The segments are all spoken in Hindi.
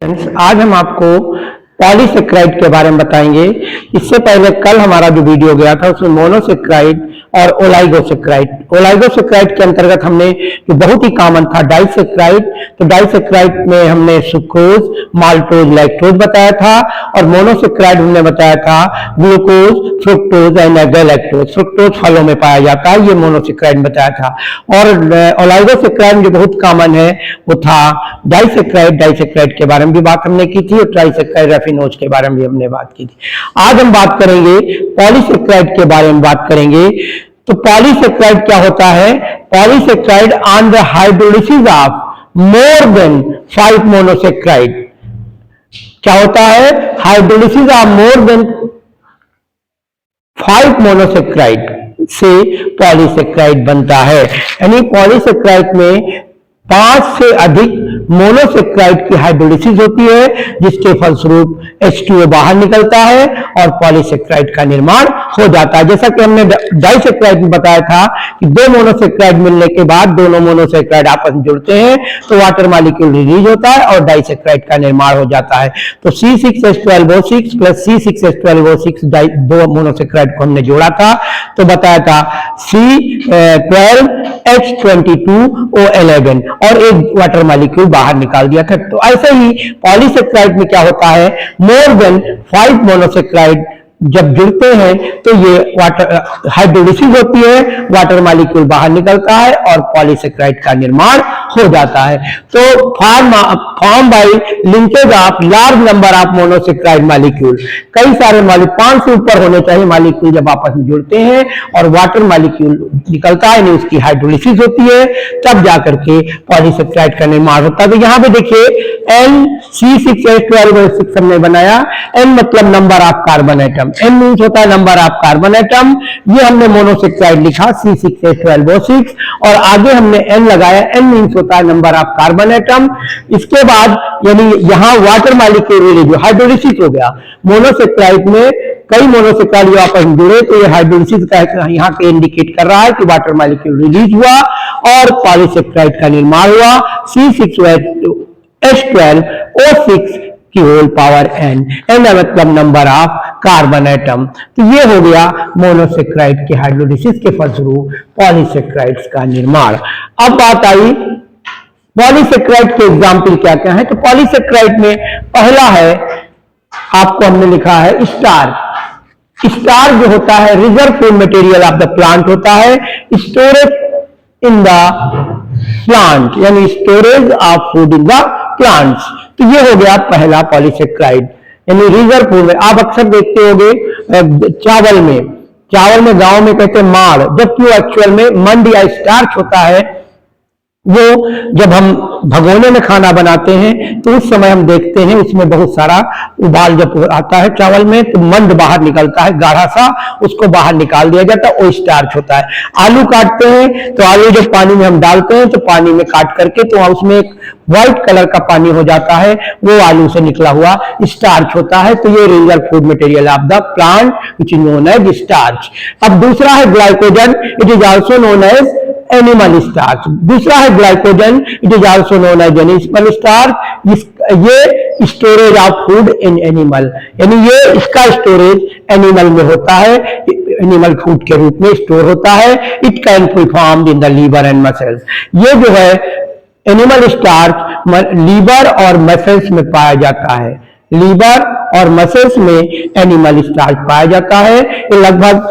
आज हम आपको पॉलीसेक्राइड के बारे में बताएंगे। इससे पहले कल हमारा जो वीडियो गया था उसमें मोनोसेक्राइड और ओलाइगोसेक्राइड के अंतर्गत हमने जो बहुत ही कॉमन था डाइसेक्राइड, तो डाइसेक्राइड में हमने सुक्रोज, माल्टोज, लैक्टोज बताया था और मोनोसेक्राइड हमने बताया था glucose, fructose and galactose. Fructose फलों में पाया जाता है, ये मोनोसेक्राइड बताया था। और ओलाइगोसेक्राइड जो बहुत कॉमन है वो था डाइसेक्राइड। डाइसेक्राइड के बारे में भी बात हमने की थी और ट्राइसेक्राइड, रैफिनोज के बारे में भी हमने बात की थी। आज हम बात करेंगे पॉलीसेक्राइड के बारे में बात करेंगे। तो पॉलीसेक्राइड क्या होता है? Polysaccharide on the hydrolysis of more than 5 monosaccharide. क्या होता है? Hydrolysis of more than 5 monosaccharide से पॉलीसेक्राइड बनता है। यानी पॉलीसेक्राइड में 5 से अधिक मोनोसेक्राइड की हाइड्रोलिसिस होती है, जिसके फलस्वरूप H2O बाहर निकलता है और पॉलीसेक्राइड का निर्माण हो जाता है। जैसा कि हमने डाइसेक्राइड में बताया था कि 2 मोनोसेक्राइड मिलने के बाद दोनों मोनोसेक्राइड आपस में जुड़ते हैं तो वाटर मॉलिक्यूल रिलीज होता है और डाइसेक्राइड का निर्माण हो जाता है। तो C6H12O6 प्लस C6H12O6 दो मोनोसेक्राइड को हमने जोड़ा था तो बताया था C12H22O11 और एक वाटर मॉलिक्यूल बाहर निकाल दिया था। तो ऐसे ही पॉलीसेक्राइड में क्या होता है? मोर देन 5 मोनोसेक्राइड जब जुड़ते हैं तो ये वाटर हाइड्रोलिसिस होती है, वाटर मॉलिक्यूल बाहर निकलता है और पॉलीसेक्राइड का निर्माण हो जाता है। तो form by linkage of large number of monosaccharide molecule, कई सारे 5 से ऊपर होने चाहिए मॉलिक्यूल जब आपस में जुड़ते हैं और वाटर मॉलिक्यूल निकलता है, यानी उसकी हाइड्रोलिसिस होती है, तब जाकर के पॉलीसेक्राइड का निर्माण होता है। तो यहाँ पे देखिए C6H12O6 हमने बनाया। N मतलब number of carbon atom, N means होता है नंबर ऑफ कार्बन एटम। ये हमने मोनोसेक्राइड लिखा C6H12O6 और आगे हमने N लगाया, N मीन्स होता है नंबर ऑफ कार्बन एटम। इसके बाद यानी यहाँ वाटर मॉलिक्यूल हाइड्रोलिसिस हो गया। मोनोसेक्राइड में कई मोनोसेक्राइड जो आपस में जुड़े तो ये हाइड्रोलिसिस का यहाँ पे इंडिकेट कर रहा है कि वाटर मॉलिक्यूल रिलीज हुआ और पॉलीसेक्राइड का निर्माण हुआ C6H12O6 की होल पावर N मतलब नंबर ऑफ कार्बन एटम। तो ये हो गया मोनोसेक्राइड के हाइड्रोलिसिस के फलस्वरूप पॉलीसेक्राइड्स का निर्माण। अब बात आई पॉलीसेक्राइड के एग्जाम्पल क्या क्या है। तो पॉलीसेक्राइड में पहला है, आपको हमने लिखा है स्टार्च। स्टार्च जो होता है reserve food material of the plant होता है, स्टोरेज इन द प्लांट, यानी storage of food in the plants. तो ये हो गया पहला पॉलीसेक्राइड, यानी रिजर्व फूड में। आप अक्सर देखते होंगे चावल में गांव में कहते हैं माड़, जबकि एक्चुअल में मंड या स्टार्च होता है। वो जब हम भगोने में खाना बनाते हैं तो उस समय हम देखते हैं उसमें बहुत सारा उबाल जब आता है चावल में तो मंड बाहर निकलता है, गाढ़ा सा, उसको बाहर निकाल दिया जाता है, वो स्टार्च होता है। आलू काटते हैं तो आलू जब पानी में हम डालते हैं तो पानी में काट करके तो उसमें एक व्हाइट कलर का पानी हो जाता है, वो आलू से निकला हुआ स्टार्च होता है। तो ये reserve food material of the plant which is known as starch. अब दूसरा है glycogen, it is also known as animal starch. दूसरा है glycogen, it is also known as animal starch. ये storage of food in animal, यानी ये इसका स्टोरेज एनिमल में होता है, एनिमल फूड के रूप में स्टोर होता है। It can be formed in the liver and muscles. ये जो है एनिमल स्टार्च लीवर और मसल्स में पाया जाता है, लीवर और मसल्स में एनिमल स्टार्च पाया जाता है। ये लगभग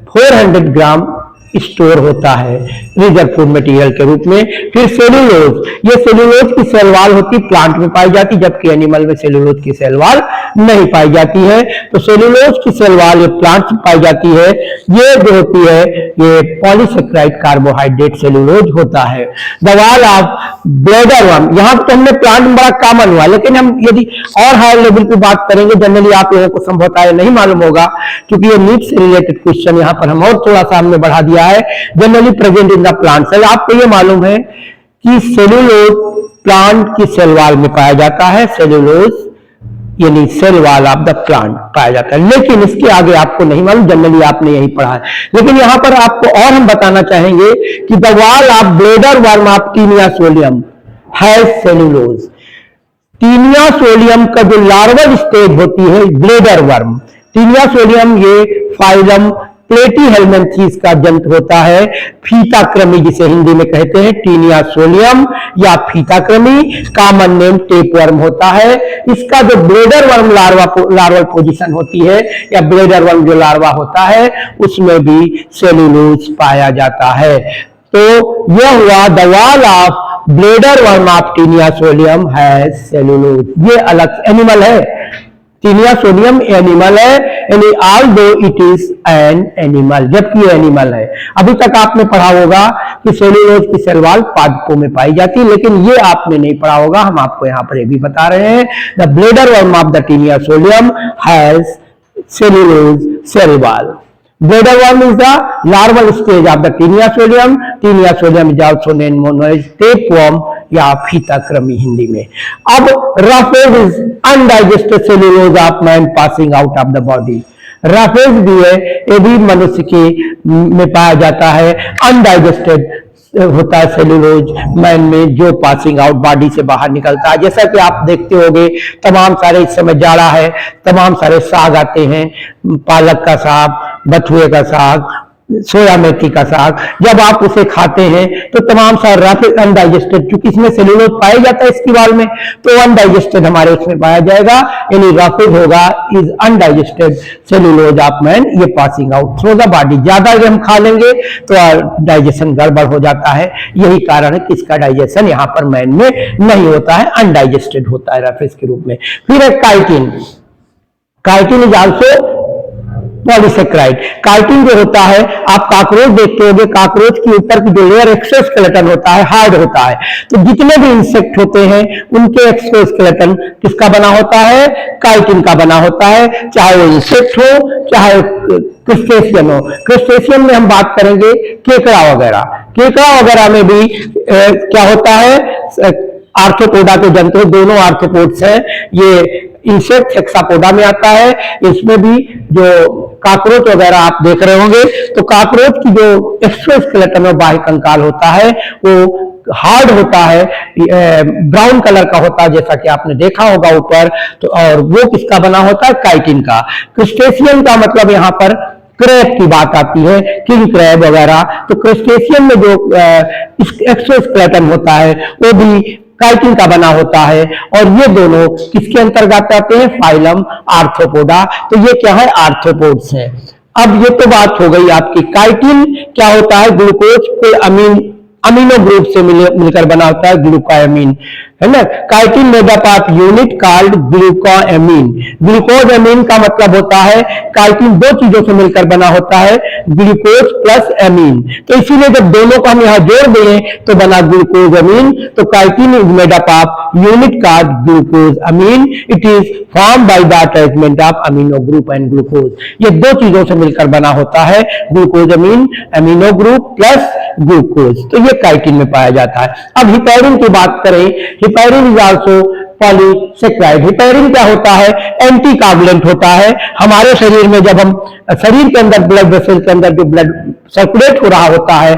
400 ग्राम स्टोर होता है रिजर्व फूड मटेरियल के रूप में। फिर सेलुलोज, ये सेलुलोज की सेल वॉल होती प्लांट में पाई जाती, जबकि एनिमल में सेलुलोज की सेल वॉल नहीं पाई जाती है। तो सेलुलोज की सेल वॉल ये प्लांट में पाई जाती है। ये जो होती है ये पॉलीसेक्राइड कार्बोहाइड्रेट सेलुलोज होता है। The wall of bladder worm, यहाँ तो हमने प्लांट में बड़ा कॉमन हुआ, लेकिन हम यदि और हायर लेवल की बात करेंगे जनरली आप लोगों को संभवतः नहीं मालूम होगा क्योंकि ये नीट से रिलेटेड क्वेश्चन यहाँ पर हम और थोड़ा सा हमने बढ़ा दिया है। Generally present in the plant cell, आपको ये मालूम है कि सेलुलोज प्लांट की सेल वॉल में पाया जाता है, सेलुलोज यानी cell wall of the plant पाया जाता है। लेकिन इसके आगे आपको नहीं मालूम, जनरली आपने यही पढ़ा है। लेकिन यहां पर आपको और हम बताना चाहेंगे कि the wall of bladder worm of taenia solium has cellulose. Taenia solium का जो लार्वल स्टेज होती है ब्लेडर वर्म, टीनिया सोलियम ये फाइलम प्लेटीहेल्मिन्थेस का जंतु होता है, फीताकृमि जिसे हिंदी में कहते हैं टीनिया सोलियम या फीताकृमि, कॉमन नेम टेपवर्म होता है। इसका जो ब्लेडर वर्म लार्वल पोजीशन होती है या ब्लेडर वर्म जो लार्वा होता है उसमें भी सेलुलोज पाया जाता है। तो यह हुआ the wall of bladder worm of taenia solium has cellulose. ये अलग एनिमल है, टीनिया सोलियम एनिमल है, यानी although it is an animal, जबकि ये एनिमल है। अभी तक आपने पढ़ा होगा कि सेलुलोज की सेल वॉल पादपों में पाई जाती है, लेकिन ये आपने नहीं पढ़ा होगा, हम आपको यहाँ पर ये भी बता रहे हैं। The bladder worm of the taenia solium has cellulose cell wall. Bladder worm is the larval stage of the Taenia solium. Taenia solium is also known as tapeworm या फीताकृमि हिंदी में। अब roughage is undigested cellulose of man passing out of the body. Roughage भी है, ये भी मनुष्य के में पाया जाता है, अनडाइजेस्टेड होता है सेलुलोज मैन में जो पासिंग आउट बॉडी से बाहर निकलता है। जैसा कि आप देखते होंगे तमाम सारे, इस समय जाड़ा है, तमाम सारे साग आते हैं, पालक का साग, बथुए का साग, सोया मेथी का साग, जब आप उसे खाते हैं तो तमाम सारा अनडाइजेस्टेड, क्योंकि इसमें सेलुलोज पाया जाता है इसकी वाल में, तो अनडाइजेस्टेड हमारे उसमें पाया जाएगा, यानी रफेज होगा is undigested cellulose of man, ये passing out through the body. ज्यादा अगर हम खा लेंगे तो डाइजेशन गड़बड़ हो जाता है, यही कारण है कि इसका डाइजेशन यहाँ पर मैन में नहीं होता है, अनडाइजेस्टेड होता है रफेज के रूप में। फिर एक chitin, chitin is also polysaccharide. Chitin जो होता है, आप काकरोच देखते होंगे, काकरोच के ऊपर की जो लेयर एक्सोस्केलेटन होता है हार्ड होता है, तो जितने भी इंसेक्ट होते हैं उनके एक्सोस्केलेटन किसका बना होता है, काइटिन का बना होता है, चाहे वो इंसेक्ट हो चाहे क्रिस्टेशियन हो। क्रिस्टेशियन में हम बात करेंगे केकड़ा वगैरह, केकड़ा वगैरह में भी क्या होता है, आर्थ्रोपोडा के जंतु, दोनों आर्थ्रोपोड्स हैं, ये इंसेक्ट हेक्सापोडा में आता है। इसमें भी जो काकरोच वगैरह आप देख रहे होंगे, तो काकरोच की जो एक्सोस्केलेटन और बाह्य कंकाल होता है वो हार्ड होता है, ब्राउन कलर का होता है, जैसा कि आपने देखा होगा ऊपर, तो और वो किसका बना होता है, काइटिन का। क्रिस्टेशियन का मतलब यहाँ पर क्रैब की बात आती है, किंग क्रैब वगैरह, तो क्रिस्टेशियन में जो एक्सोस्केलेटन होता है वो भी काइटिन का बना होता है, और ये दोनों किसके अंतर्गत आते हैं, फाइलम आर्थ्रोपोडा। तो ये क्या है, आर्थ्रोपोड्स है। अब ये तो बात हो गई आपकी, काइटिन क्या होता है, ग्लूकोज के अमीनो ग्रुप से मिलकर बना होता है, ग्लूकोएमीन, है ना। Chitin made up of unit called glucosamine. Glucosamine का मतलब होता है काइटिन दो चीजों से मिलकर बना होता है, ग्लूकोज प्लस एमीन, तो इसीलिए जब दोनों को हम यहाँ जोड़ दें तो बना ग्लूकोएमीन। तो chitin is made up of unit called glucosamine, it is form by the attachment of amino group and glucose. ये दो चीजों से मिलकर बना होता है, glucosamine, amino group plus glucose, तो ये काइटिन में पाया जाता है। अब हिपैरिन की बात करें, heparin is also polysaccharide. Heparin क्या होता है, एंटी कोगुलेंट होता है। हमारे शरीर में जब हम शरीर के अंदर ब्लड वेसल के अंदर जो ब्लड सर्कुलेट हो रहा होता है,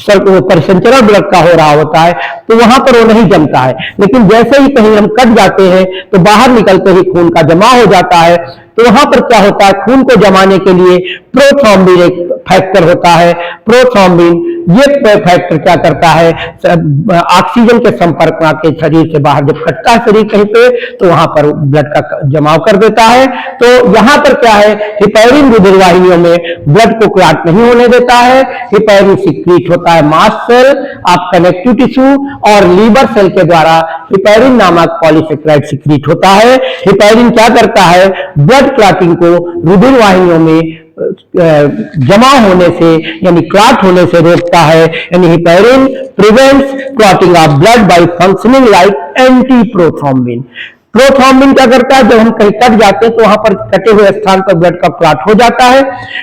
परिसंचरण ब्लड का हो रहा होता है, तो वहां पर वो नहीं जमता है, लेकिन जैसे ही कहीं हम कट जाते हैं तो बाहर निकलते ही खून का जमा हो जाता है। तो वहां पर क्या होता है, खून को जमाने के लिए प्रोथ्रोम्बिन एक फैक्टर होता है। प्रोथ्रोम्बिन ये फैक्टर क्या करता है, ऑक्सीजन के संपर्क में आके शरीर से बाहर जब कटता है शरीर कहीं पे, तो वहां पर ब्लड का जमाव कर देता है। तो यहां पर क्या है, हिपैरिन रुधिर वाहिनियों में ब्लड को क्लॉट नहीं होने देता है। हिपैरिन सिक्रीट होता है mast cell of connective tissue और लीवर सेल के द्वारा हिपैरिन नामक पॉलीसेक्राइड सिक्रीट होता है। हिपैरिन क्या करता है, ब्लड क्लॉटिंग को रुधिर वाहिनियों में जमा होने से यानी क्लॉट होने से रोकता है, यानी heparin prevents clotting of blood bye functioning like anti prothrombin. Prothrombin क्या करता है, जब हम कहीं कट जाते हैं तो वहां पर कटे हुए स्थान पर ब्लड का क्लॉट हो जाता है,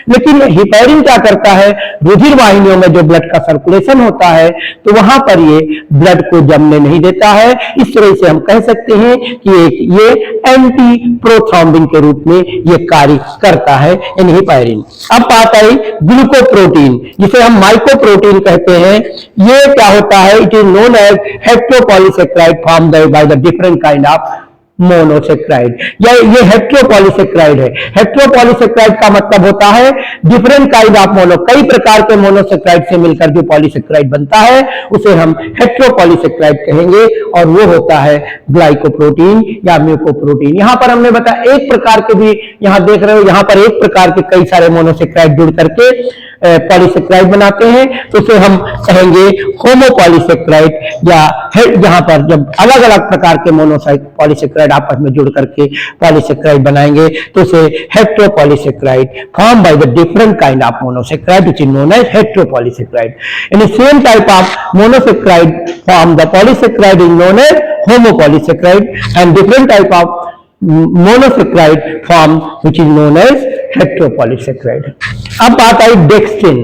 लेकिन हिपैरिन क्या करता है, रुधिर वाहिनियों में जो ब्लड का सर्कुलेशन होता है तो वहां पर ये ब्लड को जमने नहीं देता है। इस तरह से हम कह सकते हैं कि ये एंटी प्रोथ्रोम्बिन के रूप में ये कार्य करता है, यानी हिपैरिन। अब बात आई ग्लूकोप्रोटीन, जिसे हम माइकोप्रोटीन कहते हैं। ये क्या होता है, it is known as heteropolysaccharide formed by the different kind of monosaccharide. ये हेट्रोपॉलीसेक्राइड है। हेट्रोपॉलीसेक्राइड का मतलब होता है डिफरेंट काइंड ऑफ मोनो, कई प्रकार के मोनोसेक्राइड से मिलकर जो पॉलीसेक्राइड बनता है उसे हम हेट्रोपॉलीसेक्राइड कहेंगे, और वो होता है ग्लाइकोप्रोटीन या म्यूकोप्रोटीन। यहां पर हमने बताया एक प्रकार के भी, यहां देख रहे हो यहां पर एक प्रकार के कई सारे मोनोसेक्राइड जुड़ करके पॉलीसेक्राइड बनाते हैं, तो उसे हम कहेंगे होमोपॉलीसेक्राइड। या यहां पर जब अलग अलग प्रकार के पॉलीसेक्राइड आपस में जुड़ करके पॉलीसेक्राइड बनाएंगे तो उसे heteropolysaccharide form by the different kind of monosaccharide which is known as heteropolysaccharide. In the same type of monosaccharide form the polysaccharide is known as homopolysaccharide and different type of monosaccharide form which is known as heteropolysaccharide। अब बात आई dextrin.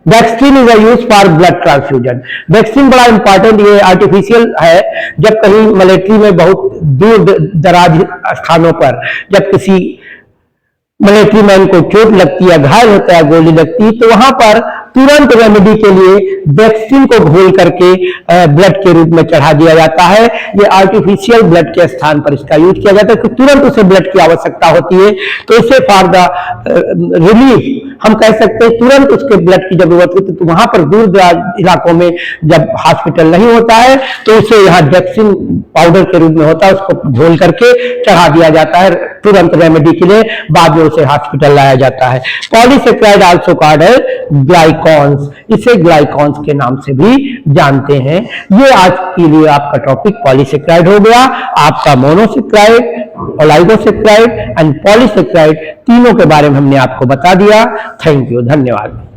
Dextrin is use for blood transfusion. Dextrin बड़ा इंपॉर्टेंट, ये आर्टिफिशियल है। जब कहीं मिलिट्री में बहुत दूर दराज स्थानों पर जब किसी मिलिट्री मैन को चोट लगती है, घायल होता है, गोली लगती है, तो वहां पर तुरंत रेमेडी के लिए डेक्स्ट्रिन को घोल करके ब्लड के रूप में चढ़ा दिया जाता है। ये आर्टिफिशियल ब्लड के स्थान पर इसका यूज किया जाता है कि तुरंत उसे ब्लड की आवश्यकता होती है, तो इसे फॉर द रिलीफ हम कह सकते हैं तुरंत उसके ब्लड की जरूरत होती है। तो वहां पर दूर दराज इलाकों में जब हॉस्पिटल नहीं होता है तो उसे यहाँ डेक्स्ट्रिन पाउडर के रूप में होता है, उसको घोल करके चढ़ा दिया जाता है तुरंत रेमेडी के लिए, बाद में उसे हॉस्पिटल लाया जाता है। पॉलीसेक्राइड आल्सो कॉल्ड है ग्लाइकॉन्स, इसे ग्लाइकॉन्स के नाम से भी जानते हैं। ये आज के लिए आपका टॉपिक पॉलीसेक्राइड हो गया। आपका मोनोसेक्राइड, ओलिगोसेक्राइड एंड पॉलीसेक्राइड तीनों के बारे में हमने आपको बता दिया। थैंक यू, धन्यवाद।